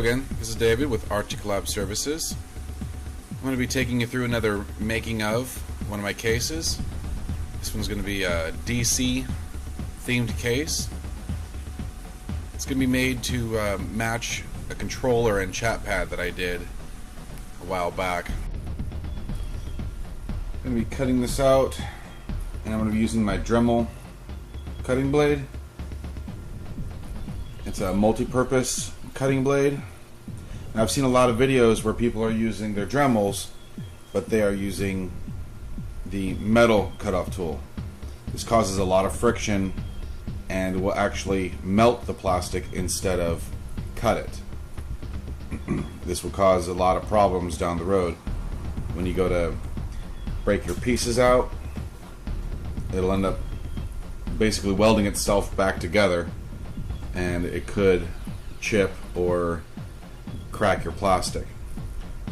again, this is David with Arctic Lab Services. I'm going to be taking you through another making of one of my cases. This one's going to be a DC themed case. It's going to be made to match a controller and chat pad that I did a while back. I'm going to be cutting this out, and I'm going to be using my Dremel cutting blade. It's a multi-purpose cutting blade. Now, I've seen a lot of videos where people are using their Dremels, but they are using the metal cutoff tool. This causes a lot of friction and will actually melt the plastic instead of cut it. This will cause a lot of problems down the road. When you go to break your pieces out, it'll end up basically welding itself back together, and it could chip or crack your plastic.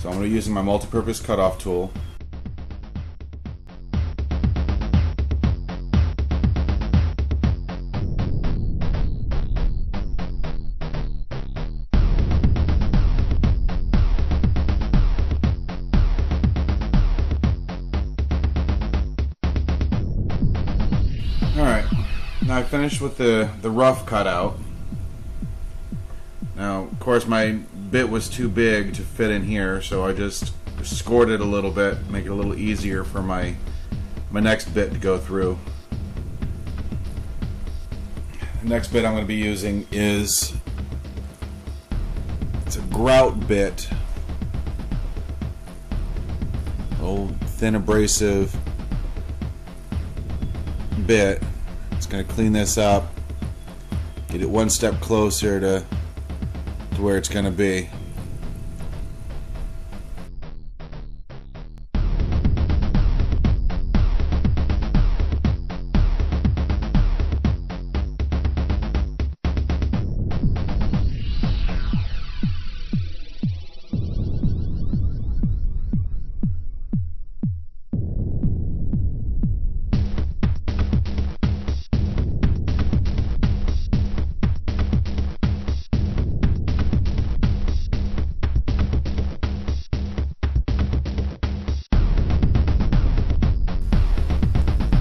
So I'm going to be using my multi-purpose cutoff tool. Alright, now I finished with the rough cutout. Now, of course, my bit was too big to fit in here, so I just scored it a little bit, make it a little easier for my next bit to go through. The next bit I'm going to be using is, it's a grout bit, old thin abrasive bit. It's going to clean this up, get it one step closer to where it's going to be.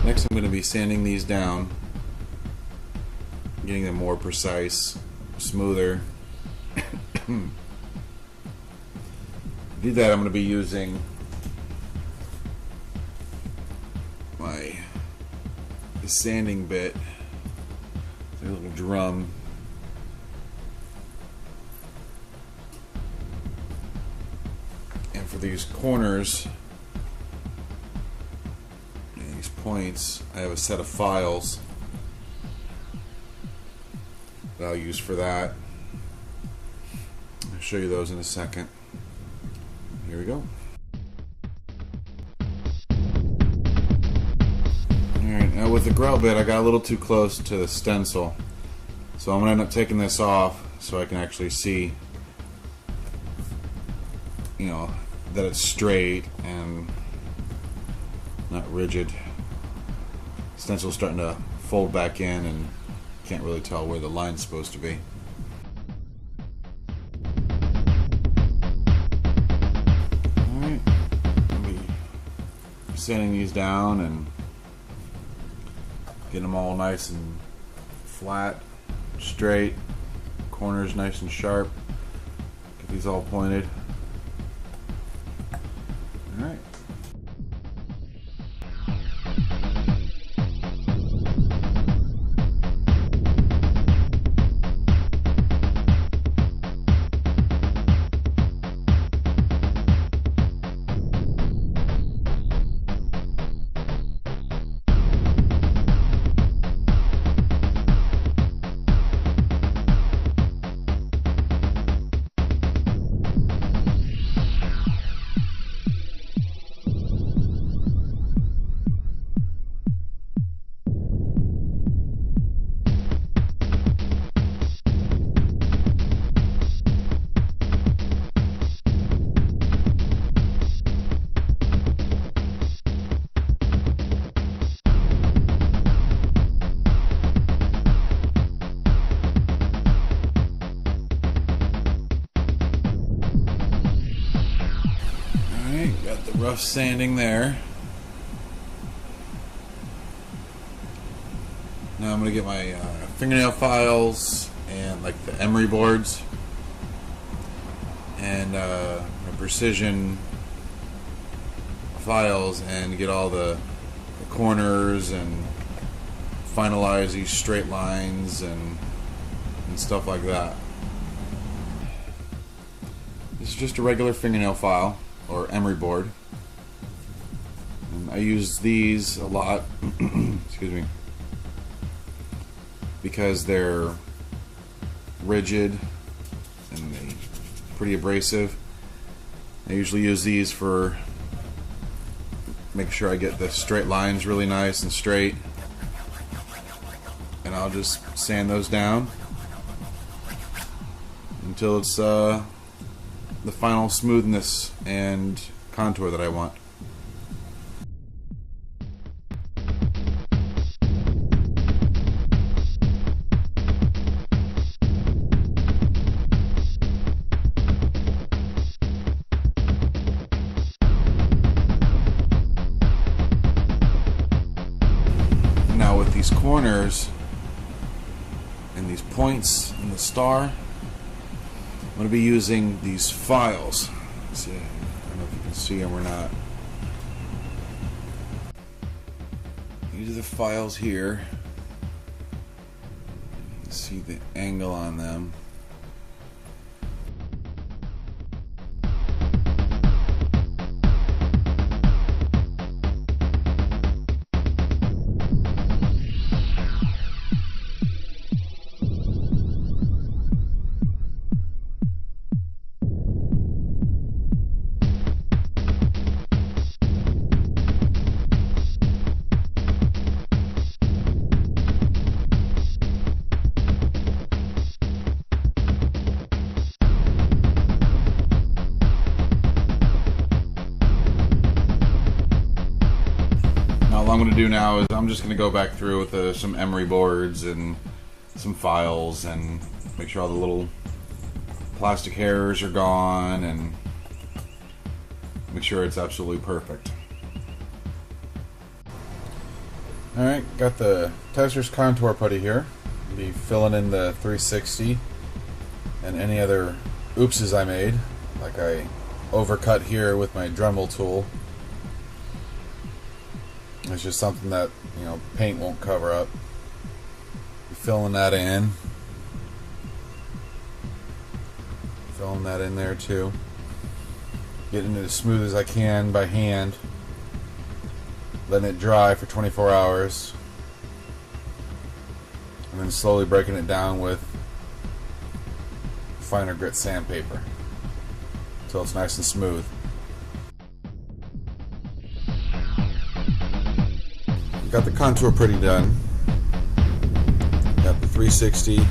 Next, I'm going to be sanding these down, getting them more precise, smoother. To do that, I'm going to be using my sanding bit, a little drum. And for these corners, points, I have a set of files that I'll use for that. I'll show you those in a second. Here we go. Alright, now with the grout bit, I got a little too close to the stencil, so I'm going to end up taking this off so I can actually see, you know, that it's straight and not rigid. Stencil's starting to fold back in and can't really tell where the line's supposed to be. Alright, I'll be sanding these down and getting them all nice and flat, straight, corners nice and sharp. Get these all pointed. Alright. Alright, got the rough sanding there. Now I'm going to get my fingernail files and like the emery boards and my precision files and get all the corners and finalize these straight lines and stuff like that. This is just a regular fingernail file or emery board. And I use these a lot excuse me, because they're rigid and they pretty abrasive. I usually use these for make sure I get the straight lines really nice and straight, and I'll just sand those down until it's the final smoothness and contour that I want. Now with these corners and these points in the star, I'm going to be using these files. Let's see, I don't know if you can see them or not. These are the files here. You can see the angle on them. All I'm going to do now is I'm just going to go back through with some emery boards and some files and make sure all the little plastic hairs are gone and make sure it's absolutely perfect. Alright, got the Tessar's contour putty here. I'll be filling in the 360 and any other oopses I made, like I overcut here with my Dremel tool. It's just something that, you know, paint won't cover up. Filling that in. Filling that in there too. Getting it as smooth as I can by hand. Letting it dry for 24 hours. And then slowly breaking it down with finer grit sandpaper until it's nice and smooth. Got the contour pretty done. Got the 360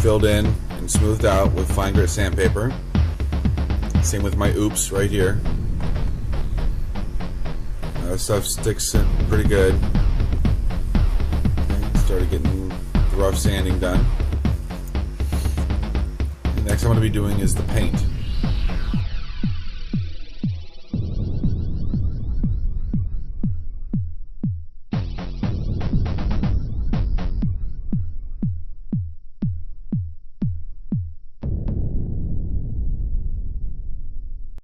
filled in and smoothed out with fine grit sandpaper. Same with my oops right here. This stuff sticks in pretty good. Okay, started getting the rough sanding done. The next I'm going to be doing is the paint.